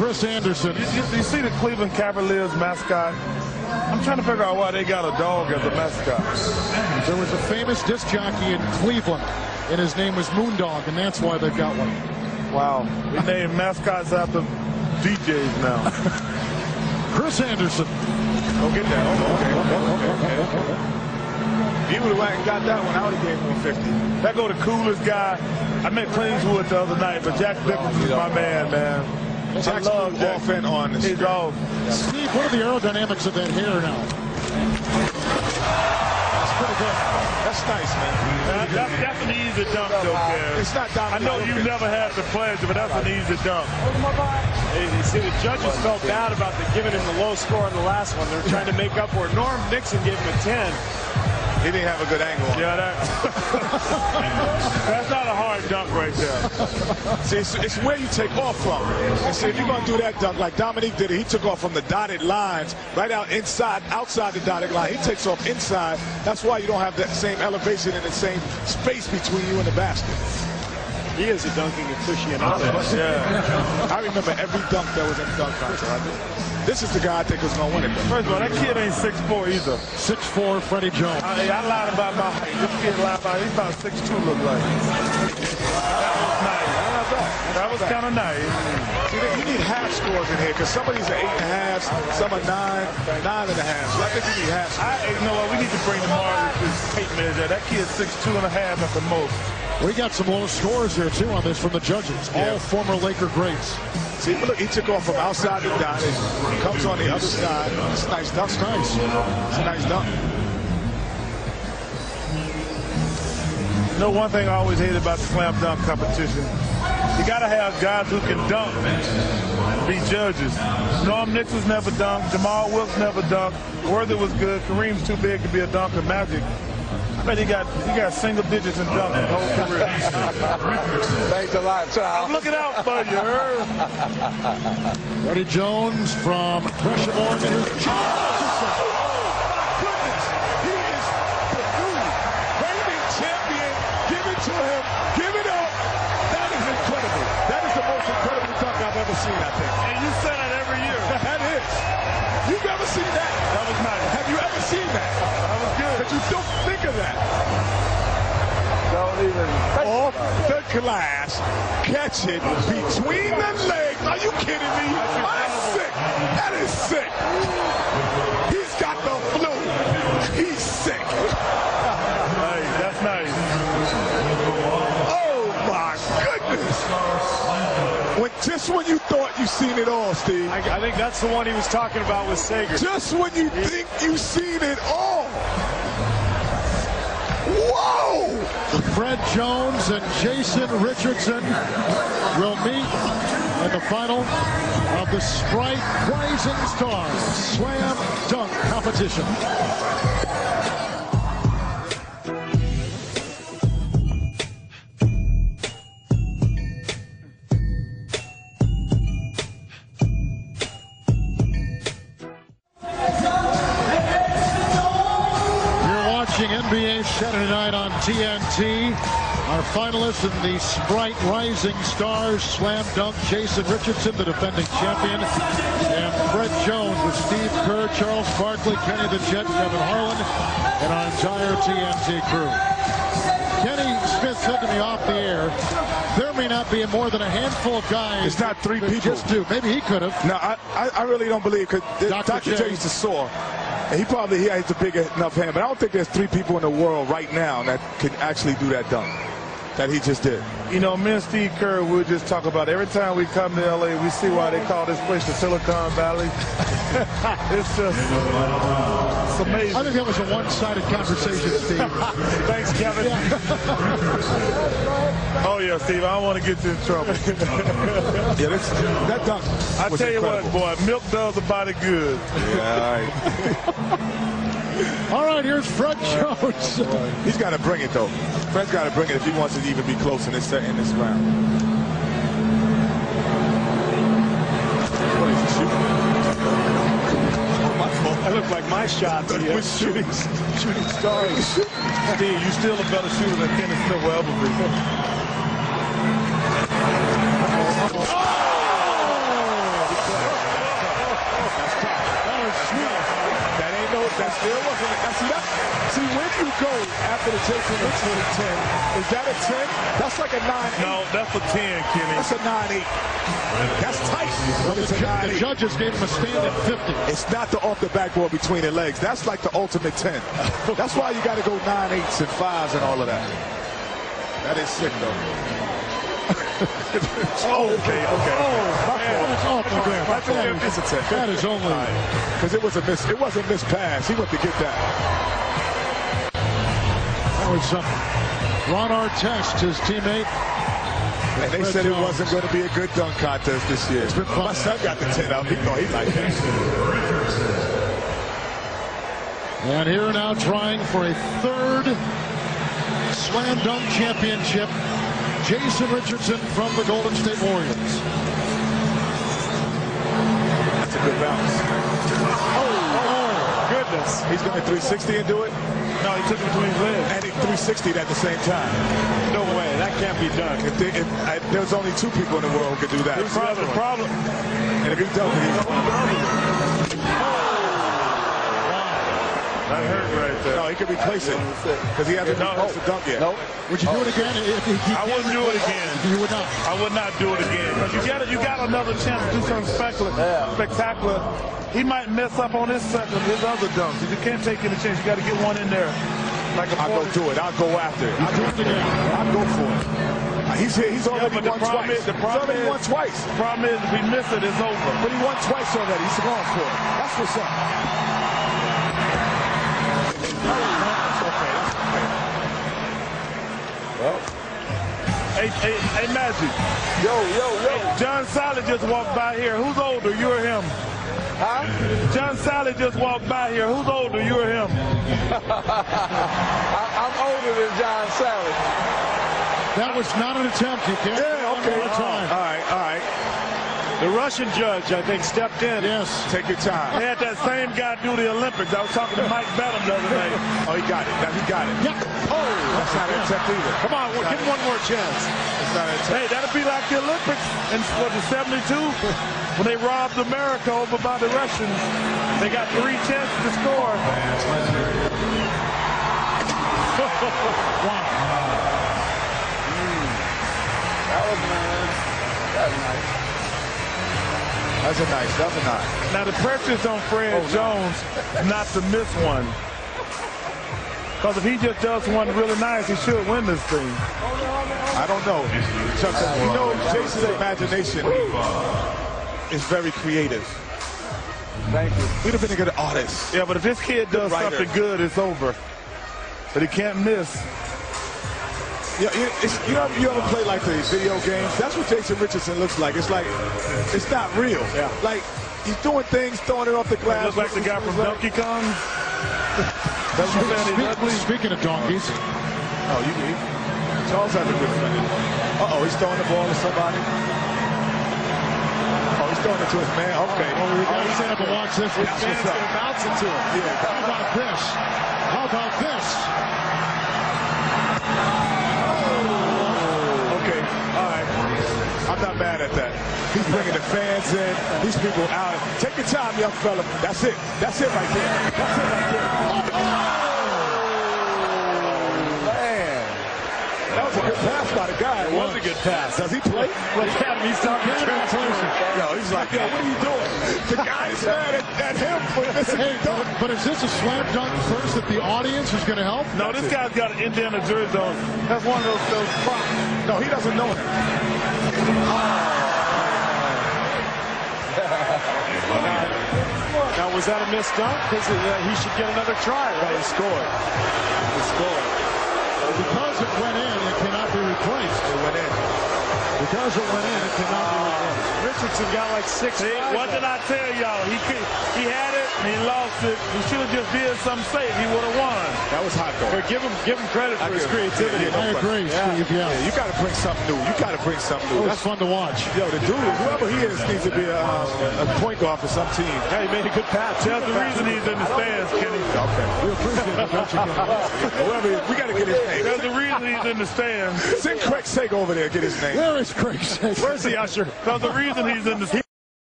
Chris Anderson. You see the Cleveland Cavaliers mascot? I'm trying to figure out why they got a dog as a mascot. There was a famous disc jockey in Cleveland, and his name was Moondog, and that's why they've got one. Wow. We name mascots after DJs now. Chris Anderson. Go get that. Okay. He would have got that one. I would have gave him 50. That go the coolest guy. I met Kingswood the other night, but Jack Nicholson is my man. I love Jack. Off and on. He's off. Steve, what are the aerodynamics of that hair now? That's pretty good. That's nice, man. That's an easy dunk, though, Gary. It's not down. I know you never had the pleasure, but that's an easy dunk. You see, the judges felt bad about giving him the low score on the last one. They're trying to make up for it. Norm Nixon gave him a 10. He didn't have a good angle on it. That's not a hard dunk right there. See, it's where you take off from. And see, if you're going to do that dunk like Dominique did it, he took off from the dotted lines right outside the dotted line. He takes off inside. That's why you don't have that same elevation and the same space between you and the basket. He is a dunking aficionado. Yeah. I remember every dunk that was in the dunk contest. This is the guy I think is going to win it. First of all, that kid ain't 6'4" either. 6'4", Freddie Jones. I lied about my height. This kid lied about he's about 6'2", look like. That was kind of nice. See, you need half scores in here because some of these are 8.5, some are 9.5. So I think you need half scores. You know what? We need to bring the Marcus tape measure. That kid's 6'2.5" at the most. We got some low scores here, too, on this from the judges. All former Laker greats. See, look, he took off from outside the dot. He comes on the other side. It's a nice dunk. It's nice. It's a nice dunk. You know, one thing I always hated about the slam dunk competition, you got to have guys who can dunk be judges. Norm Nixon's never dunked. Jamal Wilkes never dunked. Worthy was good. Kareem's too big to be a dunker. Magic. I bet he got single digits in dunk his whole career. Thanks a lot, Charles. I'm looking out for you, Freddie Jones from Gresham, Oregon. Goodness, he is the new reigning champion. Give it to him. Give it up. That is incredible. That is the most incredible dunk I've ever seen, I think. And you say that every year. That is. You've never seen that? That was nice. Have you ever seen that? That was good. But you don't think of that. Don't even. Off the glass, catch it between the legs. Are you kidding me? I'm sick. That is sick. He's got the flu. He's sick. Hey, that's nice. Oh my goodness. Just when you thought you seen it all, Steve. I think that's the one he was talking about with Sager. Just when you think you seen it all. Whoa! Fred Jones and Jason Richardson will meet in the final of the Sprite Rising Stars Slam Dunk Competition. NBA Saturday night on TNT. Our finalists in the Sprite Rising Stars Slam Dunk, Jason Richardson, the defending champion, and Fred Jones with Steve Kerr, Charles Barkley, Kenny the Jet, Kevin Harlan, and our entire TNT crew. Kenny Smith said to me off the air, there may not be more than a handful of guys. It's not three people. Just do. Maybe he could have. No, I really don't believe, because Dr. J used to soar. And he has a big enough hand, but I don't think there's three people in the world right now that can actually do that dunk that he just did. You know, me and Steve Kerr, we'll just talk about it. Every time we come to LA, we see why they call this place the Silicon Valley. It's just it's amazing. I think that was a one-sided conversation, Steve. Thanks, Kevin. Yeah. Oh, yeah, Steve, I don't want to get you in trouble. Yeah, that dunk I tell you what, boy, milk does the body good. Yeah, all right. All right, here's Fred Jones. He's got to bring it, though. Fred's got to bring it if he wants to even be close in this round. What is he shooting? That looked like my shot. With shooting stars. Steve, you still a better shooter than Kenny Smith will ever be. Still wasn't. See, when you go after the Jason Richardson 10, is that a 10? That's like a 9-8. No, that's a 10, Kenny. That's a 9-8. That's tight. But it's a 9-8. The judges gave him a standing 50. It's not the off the backboard between the legs. That's like the ultimate 10. That's why you got to go 9-8s and 5s and all of that. That is sick, though. Okay. That's off the ground. That is only because it was a miss. It was a missed pass. He went to get that. That was Ron Artest, his teammate. And they said it wasn't going to be a good dunk contest this year. My son got the 10 out. He thought he liked that. And here now trying for a third slam dunk championship, Jason Richardson from the Golden State Warriors. That's a good bounce. Oh, goodness. He's going to 360 and do it? No, he took it between his legs. And he 360'd at the same time. No way. That can't be done. There's only 2 people in the world who could do that. The problem. And if he does it, he's That hurt right there. no, he could replace it because he hasn't replaced the dunk yet. Nope. Would you do it again? I wouldn't do it again. You would not. I would not do it again. Because you got another chance to do something spectacular. He might mess up on his second, his other dunks. If you can't take any chance, you got to get one in there. Like I'll go do it. I'll go after it. I'll go for it. He's already won twice. He's already won twice. The problem is, if we miss it, it's over. But he won twice already. He's going for it. That's what's up. Hey, Magic. Yo. John Sally just walked by here. Who's older, you or him? Huh? John Sally just walked by here. Who's older, you or him? I'm older than John Sally. That was not an attempt. You can't. Yeah, okay. All right. The Russian judge, I think, stepped in. Yes. Take your time. They had that same guy do the Olympics. I was talking to Mike Bellum the other night. Oh, he got it. Now he got it. Yeah. Oh, that's not an attempt either. Come on, give him one more chance. It's not an attempt. Hey, that'll be like the Olympics in the 72 when they robbed America over by the Russians. They got 3 chances to score. Wow. That was nice. That's a nice. Now the pressure's on Fred Jones not to miss one. Because if he just does one really nice, he should win this thing. I don't know. Chuck, you know, Jason's imagination is very creative. Thank you. He'd have been a good artist. Yeah, but if this kid does something good, it's over. But he can't miss. Yeah, you ever play like the video games? That's what Jason Richardson looks like. It's like, it's not real. Yeah. Like, he's doing things, throwing it off the glass. Looks like the guy from Donkey Kong. Speaking of donkeys. Oh, Charles has a good friend. Uh-oh, he's throwing the ball to somebody. Oh, he's throwing it to his man. Okay. Well, we got to stand up and watch this. That's what's up. Bounce it to him. Yeah. How about this? How about this? Okay, all right. I'm not mad at that. He's bringing the fans in. These people out. Take your time, young fella. That's it. That's it right there. That's it right there. Man. That was a good pass by the guy. It was a good pass. Does he play? He's talking translation. Yo, he's like, yo, what are you doing? The guy's mad at him for missing the dunk. But is this a slam dunk first that the audience is going to help? No, this guy's got an Indiana jersey on. That's one of those props. No, he doesn't know him. Now, was that a missed dunk? Because he should get another try, right? He scored. He scored. Because it went in, it cannot be replaced. It went in. Because it went in, it cannot be replaced. Richardson got like 6 See, what did I tell y'all? He had it and he lost it. He should have just did something safe. He would have won. That was hot, though. But give him credit for his creativity. I agree, Steve. Yeah. You got to bring something new. You got to bring something new. That's fun to watch. Yo, the dude, whoever he is, needs to be a point guard for some team. Yeah, he made a good pass. That's the reason he's in the stands, Kenny. Okay. We appreciate it, don't you, Kenny? Whoever he is, we got to get his name. That's the reason he's in the stands. Send Craig Sager over there and get his name. Where is Craig Sager? Where's the usher? That's the reason he's in the stands.